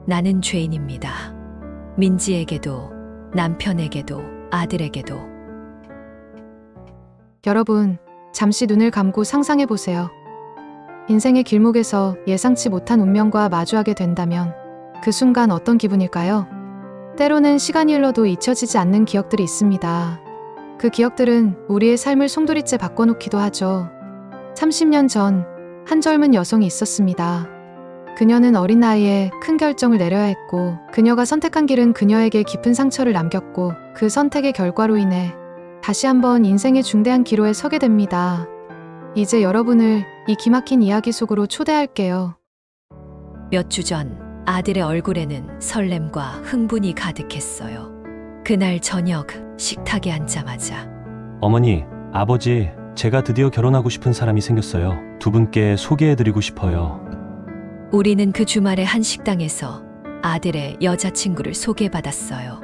나는 죄인입니다. 민지에게도, 남편에게도, 아들에게도. 여러분, 잠시 눈을 감고 상상해 보세요. 인생의 길목에서 예상치 못한 운명과 마주하게 된다면 그 순간 어떤 기분일까요? 때로는 시간이 흘러도 잊혀지지 않는 기억들이 있습니다. 그 기억들은 우리의 삶을 송두리째 바꿔놓기도 하죠. 30년 전, 한 젊은 여성이 있었습니다. 그녀는 어린 나이에 큰 결정을 내려야 했고, 그녀가 선택한 길은 그녀에게 깊은 상처를 남겼고, 그 선택의 결과로 인해 다시 한번 인생의 중대한 기로에 서게 됩니다. 이제 여러분을 이 기막힌 이야기 속으로 초대할게요. 몇 주 전 아들의 얼굴에는 설렘과 흥분이 가득했어요. 그날 저녁 식탁에 앉자마자 어머니, 아버지, 제가 드디어 결혼하고 싶은 사람이 생겼어요. 두 분께 소개해드리고 싶어요. 우리는 그 주말에 한 식당에서 아들의 여자친구를 소개받았어요.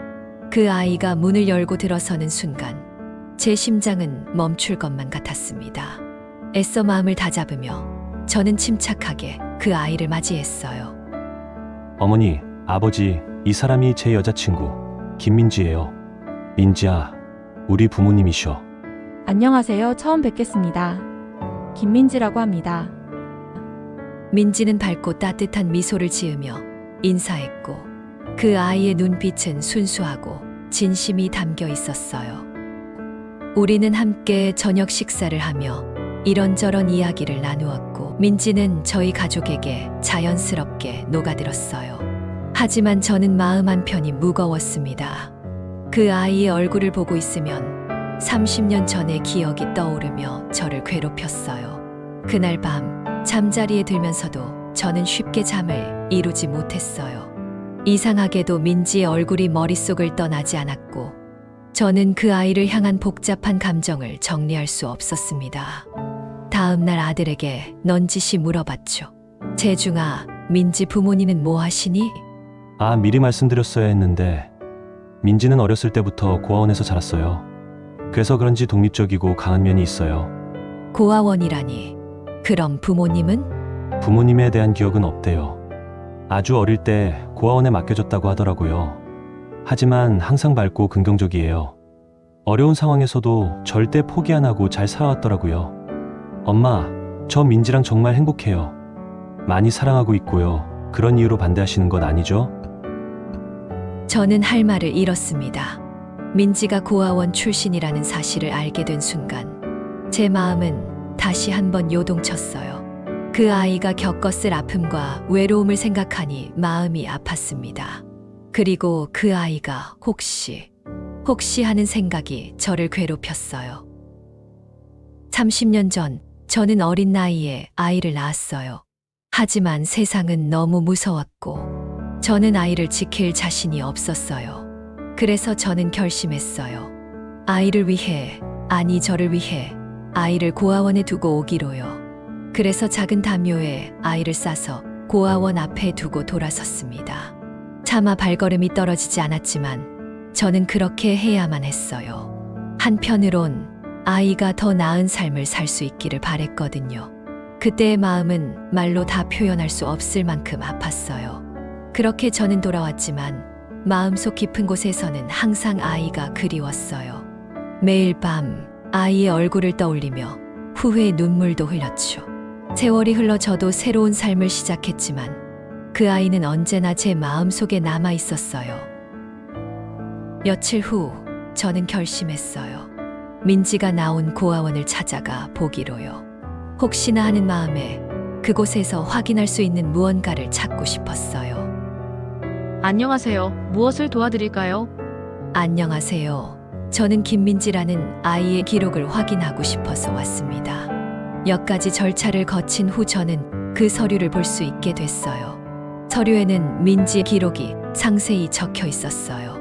그 아이가 문을 열고 들어서는 순간 제 심장은 멈출 것만 같았습니다. 애써 마음을 다잡으며 저는 침착하게 그 아이를 맞이했어요. 어머니, 아버지, 이 사람이 제 여자친구 김민지예요. 민지야, 우리 부모님이셔. 안녕하세요. 처음 뵙겠습니다. 김민지라고 합니다. 민지는 밝고 따뜻한 미소를 지으며 인사했고 그 아이의 눈빛은 순수하고 진심이 담겨 있었어요. 우리는 함께 저녁 식사를 하며 이런저런 이야기를 나누었고 민지는 저희 가족에게 자연스럽게 녹아들었어요. 하지만 저는 마음 한편이 무거웠습니다. 그 아이의 얼굴을 보고 있으면 30년 전의 기억이 떠오르며 저를 괴롭혔어요. 그날 밤 잠자리에 들면서도 저는 쉽게 잠을 이루지 못했어요. 이상하게도 민지의 얼굴이 머릿속을 떠나지 않았고 저는 그 아이를 향한 복잡한 감정을 정리할 수 없었습니다. 다음 날 아들에게 넌지시 물어봤죠. 재중아, 민지 부모님은 뭐 하시니? 미리 말씀드렸어야 했는데 민지는 어렸을 때부터 고아원에서 자랐어요. 그래서 그런지 독립적이고 강한 면이 있어요. 고아원이라니. 그럼 부모님은? 부모님에 대한 기억은 없대요. 아주 어릴 때 고아원에 맡겨졌다고 하더라고요. 하지만 항상 밝고 긍정적이에요. 어려운 상황에서도 절대 포기 안 하고 잘 살아왔더라고요. 엄마, 저 민지랑 정말 행복해요. 많이 사랑하고 있고요. 그런 이유로 반대하시는 것 아니죠? 저는 할 말을 잃었습니다. 민지가 고아원 출신이라는 사실을 알게 된 순간 제 마음은 다시 한번 요동쳤어요. 그 아이가 겪었을 아픔과 외로움을 생각하니 마음이 아팠습니다. 그리고 그 아이가 혹시 하는 생각이 저를 괴롭혔어요. 30년 전 저는 어린 나이에 아이를 낳았어요. 하지만 세상은 너무 무서웠고 저는 아이를 지킬 자신이 없었어요. 그래서 저는 결심했어요. 아이를 위해, 아니 저를 위해 아이를 고아원에 두고 오기로요. 그래서 작은 담요에 아이를 싸서 고아원 앞에 두고 돌아섰습니다. 차마 발걸음이 떨어지지 않았지만 저는 그렇게 해야만 했어요. 한편으론 아이가 더 나은 삶을 살 수 있기를 바랬거든요. 그때의 마음은 말로 다 표현할 수 없을 만큼 아팠어요. 그렇게 저는 돌아왔지만 마음속 깊은 곳에서는 항상 아이가 그리웠어요. 매일 밤 아이의 얼굴을 떠올리며 후회의 눈물도 흘렸죠. 세월이 흘러 저도 새로운 삶을 시작했지만 그 아이는 언제나 제 마음속에 남아 있었어요. 며칠 후 저는 결심했어요. 민지가 나온 고아원을 찾아가 보기로요. 혹시나 하는 마음에 그곳에서 확인할 수 있는 무언가를 찾고 싶었어요. 안녕하세요. 무엇을 도와드릴까요? 안녕하세요. 저는 김민지라는 아이의 기록을 확인하고 싶어서 왔습니다. 몇 가지 절차를 거친 후 저는 그 서류를 볼 수 있게 됐어요. 서류에는 민지의 기록이 상세히 적혀 있었어요.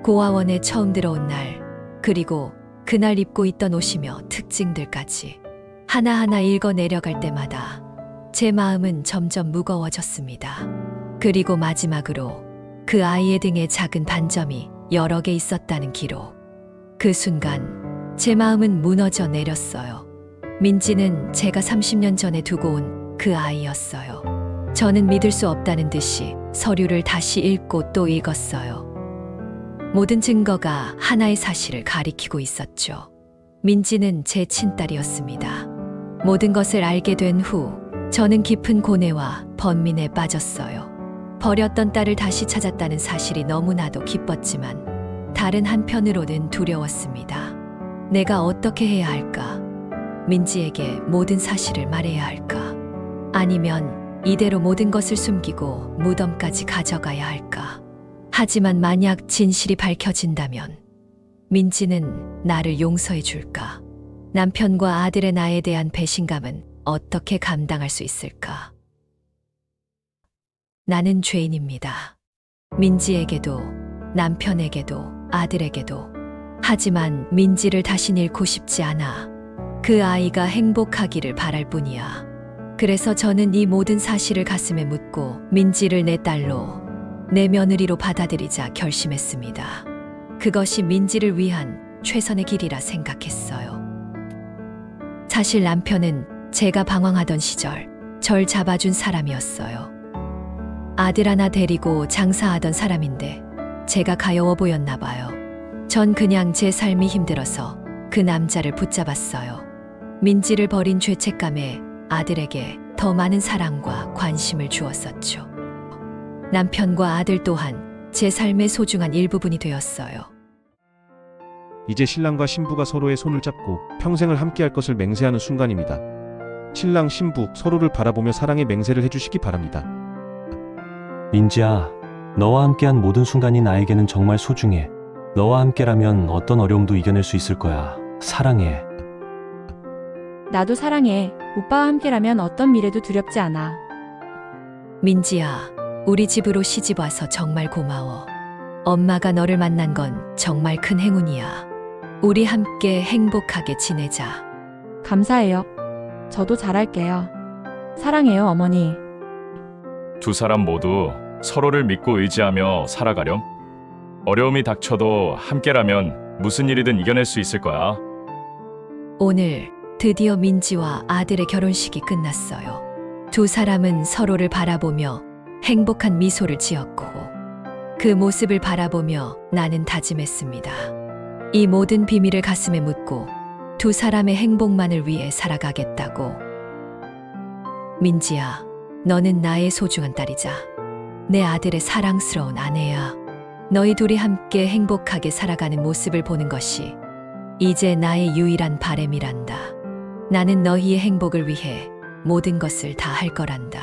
고아원에 처음 들어온 날, 그리고 그날 입고 있던 옷이며 특징들까지 하나하나 읽어 내려갈 때마다 제 마음은 점점 무거워졌습니다. 그리고 마지막으로 그 아이의 등에 작은 반점이 여러 개 있었다는 기록. 그 순간 제 마음은 무너져 내렸어요. 민지는 제가 30년 전에 두고 온 그 아이였어요. 저는 믿을 수 없다는 듯이 서류를 다시 읽고 또 읽었어요. 모든 증거가 하나의 사실을 가리키고 있었죠. 민지는 제 친딸이었습니다. 모든 것을 알게 된 후 저는 깊은 고뇌와 번민에 빠졌어요. 버렸던 딸을 다시 찾았다는 사실이 너무나도 기뻤지만 다른 한편으로는 두려웠습니다. 내가 어떻게 해야 할까? 민지에게 모든 사실을 말해야 할까? 아니면 이대로 모든 것을 숨기고 무덤까지 가져가야 할까? 하지만 만약 진실이 밝혀진다면 민지는 나를 용서해 줄까? 남편과 아들의 나에 대한 배신감은 어떻게 감당할 수 있을까? 나는 죄인입니다. 민지에게도, 남편에게도, 아들에게도. 하지만 민지를 다시 잃고 싶지 않아. 그 아이가 행복하기를 바랄 뿐이야. 그래서 저는 이 모든 사실을 가슴에 묻고 민지를 내 딸로, 내 며느리로 받아들이자 결심했습니다. 그것이 민지를 위한 최선의 길이라 생각했어요. 사실 남편은 제가 방황하던 시절 절 잡아준 사람이었어요. 아들 하나 데리고 장사하던 사람인데 제가 가여워 보였나 봐요. 전 그냥 제 삶이 힘들어서 그 남자를 붙잡았어요. 민지를 버린 죄책감에 아들에게 더 많은 사랑과 관심을 주었었죠. 남편과 아들 또한 제 삶의 소중한 일부분이 되었어요. 이제 신랑과 신부가 서로의 손을 잡고 평생을 함께할 것을 맹세하는 순간입니다. 신랑, 신부 서로를 바라보며 사랑의 맹세를 해주시기 바랍니다. 민지야, 너와 함께한 모든 순간이 나에게는 정말 소중해. 너와 함께라면 어떤 어려움도 이겨낼 수 있을 거야. 사랑해. 나도 사랑해. 오빠와 함께라면 어떤 미래도 두렵지 않아. 민지야, 우리 집으로 시집 와서 정말 고마워. 엄마가 너를 만난 건 정말 큰 행운이야. 우리 함께 행복하게 지내자. 감사해요. 저도 잘할게요. 사랑해요, 어머니. 두 사람 모두 서로를 믿고 의지하며 살아가렴. 어려움이 닥쳐도 함께라면 무슨 일이든 이겨낼 수 있을 거야. 오늘 드디어 민지와 아들의 결혼식이 끝났어요. 두 사람은 서로를 바라보며 행복한 미소를 지었고 그 모습을 바라보며 나는 다짐했습니다. 이 모든 비밀을 가슴에 묻고 두 사람의 행복만을 위해 살아가겠다고. 민지야, 너는 나의 소중한 딸이자 내 아들의 사랑스러운 아내야. 너희 둘이 함께 행복하게 살아가는 모습을 보는 것이 이제 나의 유일한 바람이란다. 나는 너희의 행복을 위해 모든 것을 다 할 거란다.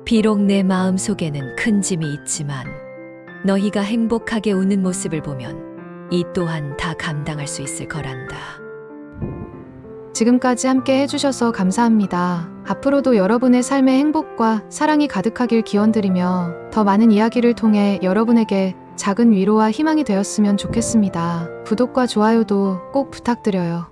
비록 내 마음 속에는 큰 짐이 있지만 너희가 행복하게 웃는 모습을 보면 이 또한 다 감당할 수 있을 거란다. 지금까지 함께 해주셔서 감사합니다. 앞으로도 여러분의 삶의 행복과 사랑이 가득하길 기원드리며 더 많은 이야기를 통해 여러분에게 작은 위로와 희망이 되었으면 좋겠습니다. 구독과 좋아요도 꼭 부탁드려요.